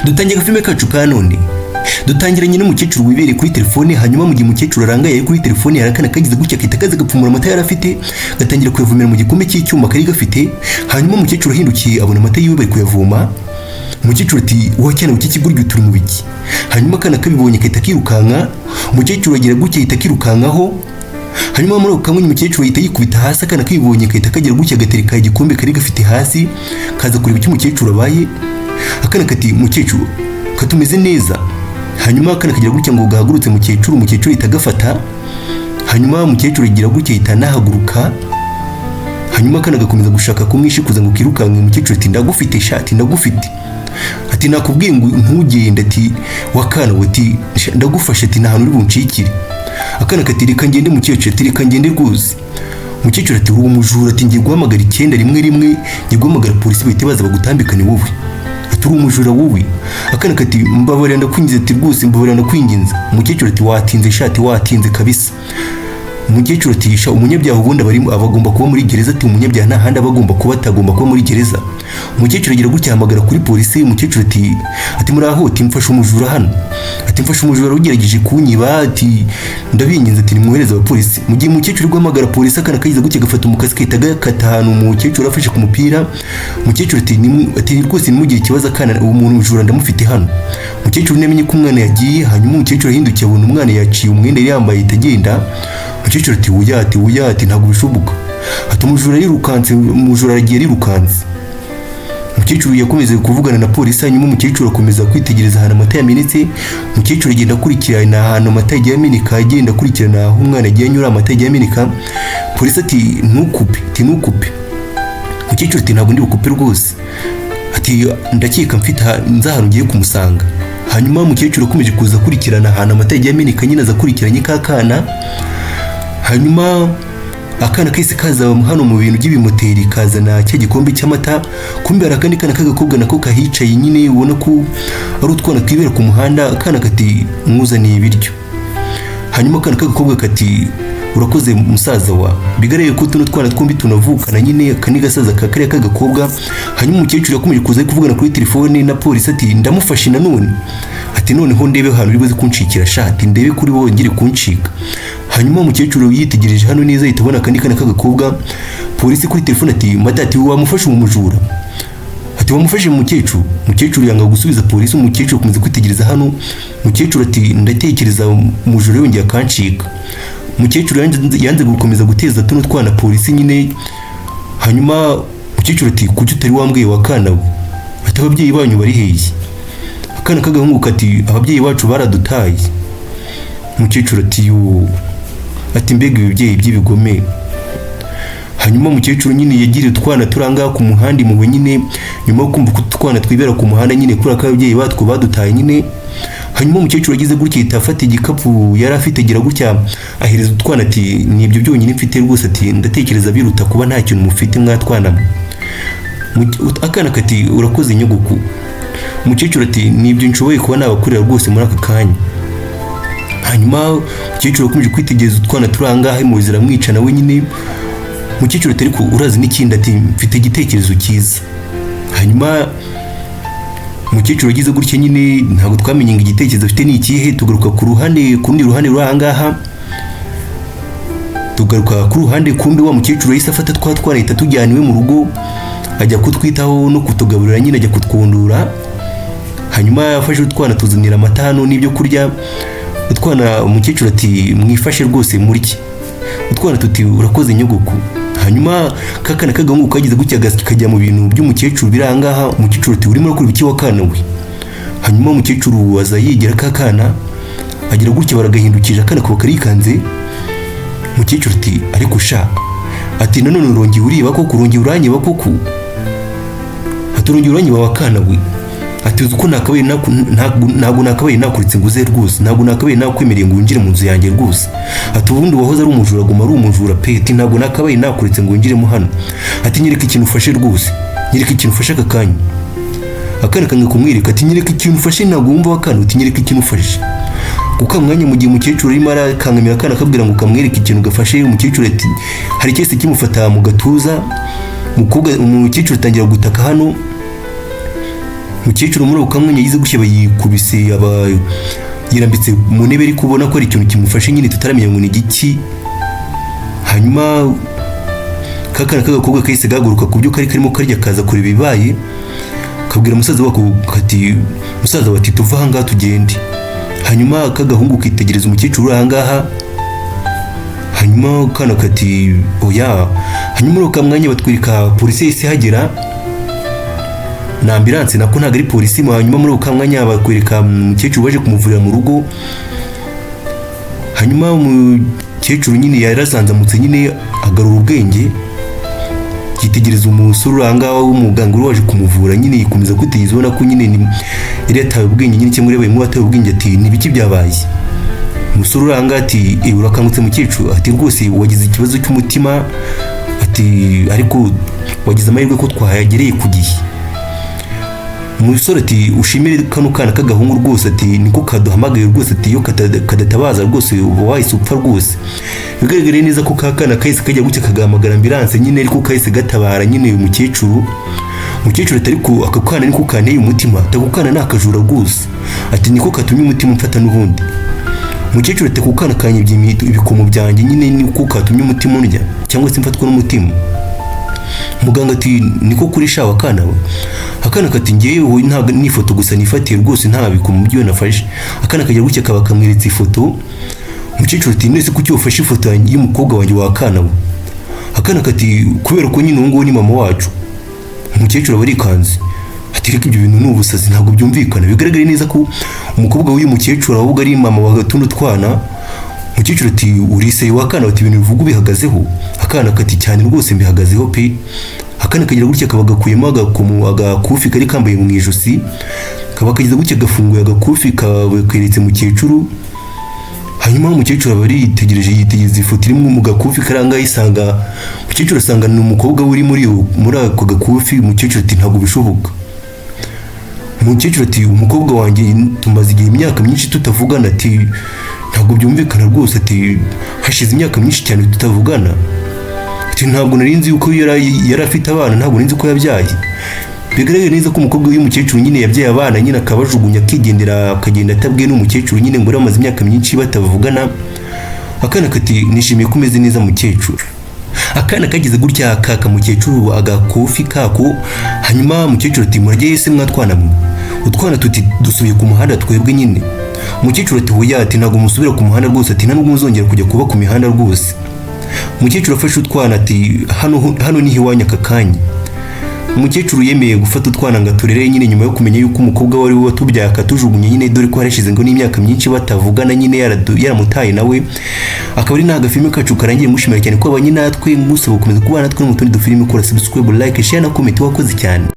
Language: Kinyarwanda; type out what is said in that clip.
dutangira filime kacu ka none. Dutangiranye n'umukecuru wibereye kuri telefone, hanyuma mu gihe umukecuru arangaye kuri telefone yarakana kagize gutya kita kaza gapfumura amata yarafite, gatangira kuyavomera mu gikombe cy'icyuma kari gafite. Hanyuma umukecuru ahindukiye abona amata yiwe bari kuyavoma. Umukecuru ati wacyana uki kiguryo turi mu biki. Hanyuma kana kabibonye kahita kirukanka, umukecuru agira gutya yita kirukankaho. Hanyuma muri uko kamwe umukecuru yita yikubita hasi, kana kabibonye kahita kagira gutya gatereka igikombe kari gafite hasi, kaza kureba icyo umukecuru abaye. Akana kati umukecuru katumeze neza. Hanyuma kana kagira gutya ngo gahagurutse umukecuru yita gafata. Hanyuma umukecuru agira gutya yita nahaguruka. Hanyuma kana gakomeza gushaka kumwishikuza ngo kirukanke. Umukecuru ati ndagufite shati ndagufite. Ati nakubwiye ngo ntugende, ati wakana wati ndagufasha, ati nta hantu uri buncikire. Akana kati reka ngende mukecuru, ati reka ngende rwose. Umukecuru ati uri umujura, ati ngiye guhamagara 911, ngiye guhamagara polisi bahite baza bagutambikane wowe. Ati uri umujura wowe. Akana kati mbabarira ndakwinginze, ati rwose mbabarira ndakwinginze. Umukecuru ati watinze shati watinze kabisa. Umukecuru ati sha umunyabyaha ubundi abagomba kuba muri gereza, ati umunyabyaha nta handi abagomba kuba atagomba kuba muri gereza. Umukecuru agira gutya hamagara kuri polisi. Umukecuru ati muraho, ati mfashe umujura hano, ati mfashe umujura ugerageje kunyiba, ati ndabinginze, ati nimwohereze abapolisi. Mu gihe umukecuru guhamagara polisi, akana kagize gutya gafata umukasi kahita gakata ahantu umukecuru afashe ku mupira. Umukecuru ati rwose nimugire ikibazo, akana uwo muntu umujura ndamufite hano. Umukecuru namenye ko umwana yagiye. Hanyuma umukecuru ahindukiye abona umwana yaciye umwenda yari yambaye itagenda. Umukecuru ati uya ati ntabwo bishoboka. Ati umujura yirukanse, umujura aragiye yirukanse. Umukecuru yakomeze kuvugana na polisi. Hanyuma umukecuru akomeza kwitegereza ahantu amata yamenetse. Umukecuru agenda akurikirana ahantu amata yagiye ameneka, agenda akurikirana aho umwana yagiye anyura amata yagiye ameneka. Polisi ati ntukupe. Umukecuru ati ntabwo ndi bukupe rwose, ati ndakeka mfite nzahantu ngiye kumusanga. Hanyuma umukecuru akomeje kuza akurikirana ahantu amata yagiye ameneka, nyine azakurikiranye kakana. Hanyuma akana kese kaza hano mu bintu by'ibimoteri kazana cya gikombe cy'amata. Kumbe arakandi kana kagakobwa nako kahicaye, nyine ubona ko ari utwana twibera ku muhanda. Akana kati mwuzaniye ibiryo. Hanyuma akana kagakobwa kati urakoze musaza wa, bigareye ko tuno twana twombi tunavukana, nyine kani gasaza kakariya kagakobwa. Hanyuma umukecuru yakomeje kuza kuvugana kuri telefone na polisi ati ndamufashe nanone, ati noneho ndebe hano uri buze kunshikira shati, ndebe kuri bo ngire kunshika. Hanyuma umukecuru yitegereje hano neza yita ubona kandi kana kagakobwa. Polisi kuri telefone ati matati wamufashe umujura, ati wamufashe umukecuru. Umukecuru yanga gusubiza polisi. Umukecuru akomeza kwitegereza hano. Umukecuru ati ndatekereza umujura yongeye akancika. Umukecuru yanze gukomeza guteza tuno twana polisi nyine. Hanyuma umukecuru ati kuki utari wambwiye wakana we, ati ababyeyi banyu bari hehe. Akana kagahungu kati ababyeyi bacu baradutaye. Umukecuru ati yo, ati mbega ibibyeyi by'ibigome. Hanyuma umukecuru nyine yagiriye utwana turanga ku muhanda mu nyine, nyuma yo kumva ko utwana twibera ku muhanda nyine kuri akabyeyi batwo badutaye nyine. Hanyuma umukecuru agize gutya itafata igikapu yari afite gira gutya ahereza utwana ati nibyo byonyine mfite rwose, ati ndatekereza biruta kuba nta kintu mufite mwatwana. Akana kati urakoze nyogoko. Umukecuru ati nibyo nshoboye kuba nabakurira rwose muri aka kanya. Hanyuma umukecuru akomeje kwitegereza utwana turanga mu nzira mwica nawe nyine. Umukecuru ati ariko urazi n'ikindi, ati mfite igitekerezo cyiza. Hanyuma umukecuru agize gutya nyine ntabwo twamenye ngo igitekerezo afite ni ikihe. Tugaruka ku ruhande kundi ruhande rurangaha, tugaruka ku ruhande kumbe wa mukecuru yahise afata twana yita tujyaniwe mu rugo, ajya kutwitaho no kutugaburira nyine, ajya kutwundura. Hanyuma yafashe utwana tuzanira amata hano n'ibyo kurya. Utwana umukecuru ati mwifashe rwose murye. Utwana tuti urakoze nyogoko. Hanyuma kakana kagahungu kagize gutya kajya mu bintu by'umukecuru birangaha. Umukecuru ati urimo urakora ibiki wakana we. Hanyuma umukecuru waza yigera kakana agira gutya baragahindukije, akana ko karikanze. Umukecuru ati ariko sha, ati nanone urongeye uriba koko, urongeye uranyiba koko, ati urongeye uranyiba wakana we. Ati uko nakabaye ntabwo nakabaye nakuritse nguze rwose, ntabwo nakabaye nakwemereye ngo unjire mu nzu yanjye rwose. Ati ubundi wahoze ari umujura guma ari umujura pe, ati ntabwo nakabaye nakuritse ngo unjire mu hano. Ati nyereka ikintu ufashe rwose, nyereka ikintu ufashe aka kanya. Akana kanga kumwirika ati nyereka ikintu ufashe, ntabwo wumva wakana, uti nyereka ikintu ufashe. Kuko mwanya mu gihe umukecuru arimo arakangamira akana akabwira ngo kamwereke ikintu gafashe. Umukecuru ati hari cyese kimufata mu gatuza. Umukecuru atangira gutaka hano. Umukecuru muri ako kamwanya yize gutya bayikubise aba yirambitse mu ntebe ari kubona ko ari ikintu kimufashe nyine tutaramenya ngo ni igiki. Hanyuma kakana k'agakobwa kahise gahaguruka ku byo kari karimo karya kaza kureba ibibaye, kabwira musaza wako kati musaza bati tuva aha ngaha tugende. Hanyuma kagahungu kitegereza umukecuru aha ngaha, hanyuma kana kati oya. Hanyuma muri ako mwanya batwirika polisi yahise ihagera na ambulance nako ntago ari polisi. Hanyuma muri ako mwanya bakwereka umukecuru baje kumuvurira mu rugo. Hanyuma umukecuru nyine yarazanzamutse nyine agarura ubwenge, yitegereza umusore uranga w'umuganga uri waje kumuvura nyine yikomeza kwitegereza ubona ko nyine yari yataye ubwenge nyine cyangwa yabaye mu wataye ubwenge. Ati nibiki byabaye? Umusore uranga ati urakangutse mukecuru? Ati rwose wagize ikibazo cy'umutima, ati ariko wagize amahirwe ko twahagereye ku gihe. Umusore ati ushimire kano kana k'agahungu rwose, ati niko kaduhamagaye rwose, ati iyo kadatabaza rwose uba wahise upfa rwose. Bigaragara neza ko kakana kahise kajya gutya kagahamagara ambulance nyine ariko kahise gatabara nyine uyu mukecuru. Umukecuru ati ariko aka kana niko kanteye umutima, takukana nakajura rwose, ati niko katumye umutima umfata n'ubundi. Umukecuru ati kukana kanyibye ibikomo byanjye nyine niko katumye umutima undya cyangwa se mfatwa n'umutima. Muganga ati niko kuri shawa kana we? Akana kati ngewe ntago n'ifoto gusa nifatiye rwose nta bikomo byo nafashe. Akana kajya gutya kaba kamweretse ifoto. Umukecuru ati nese kuki ufashe ifoto y'umukobwa wanjye wa kana we? Akana kati kubera ko nyine ngo ni mama wacu. Umukecuru barikanze ati reka ibyo bintu n'ubusazi ntago byumvikana. Bigaragara neza ko umukobwa w'uyu mukecuru ahubwo ari mama wa gatuno twana. Umukecuru ati uriseye wa kana, ati ibintu bivuga bihagazeho? Akana kati cyane rwose mbihagazeho pe. Akana kagira gutya kaba gakuyemo agakufi kari kambaye mu ijosi, kaba kagize gutya gafunguye agakufi kaberetse mukecuru. Hanyuma umukecuru aba yitegereza ifoto irimo mu gakufi karanga isanga umukecuru asanga ni umukobwa uri muri ako gakufi. Umukecuru ati ntago bishoboka. Umukecuru ati umukobwa wanjye tumaze igihe imyaka myinshi tutavugana, ati ntago byumvikana rwose, ati hashize imyaka myinshi cyane tutavugana, ati ntabwo narinzi yuko yari afite abana, ntabwo narinzi ko yabyaye. Bigaragara neza ko umukobwa w'uyu mukecuru nyine yabyaye abana nyine akabajugunya akigendera akagenda atabwiye n'umukecuru nyine ngo amaze imyaka myinshi batavugana. Akana kati nishimiye ko umeze neza mukecuru. Akana kagize gutya kaka mukecuru agakofi kako. Hanyuma mukecuru ati murajye yese mwatwana mwe? Utwana tuti dusubiye ku muhanda twebwe nyine. Umukecuru ati hoya, ati ntago musubira ku muhanda rwose, ati ntabwo muzongera kujya kuba ku mihanda rwose. Umukecuru afashe utwana ati hano ni hiwanya aka kanya. Umukecuru yemeye gufata utwana ngo aturere nyine nyuma yo kumenya yuko umukobwa wari watubyaye akatujugunye nyine dore ko harashize ngo n'imyaka myinshi batavugana nyine yaramutaye nawe. Akaba ari naga filime kacu karangiye ngushimira cyane ko abanye natwe ngusaba gukomeza kubana natwe no mu tundi dufilime. Kora subscribe, like, share na comment wakoze cyane.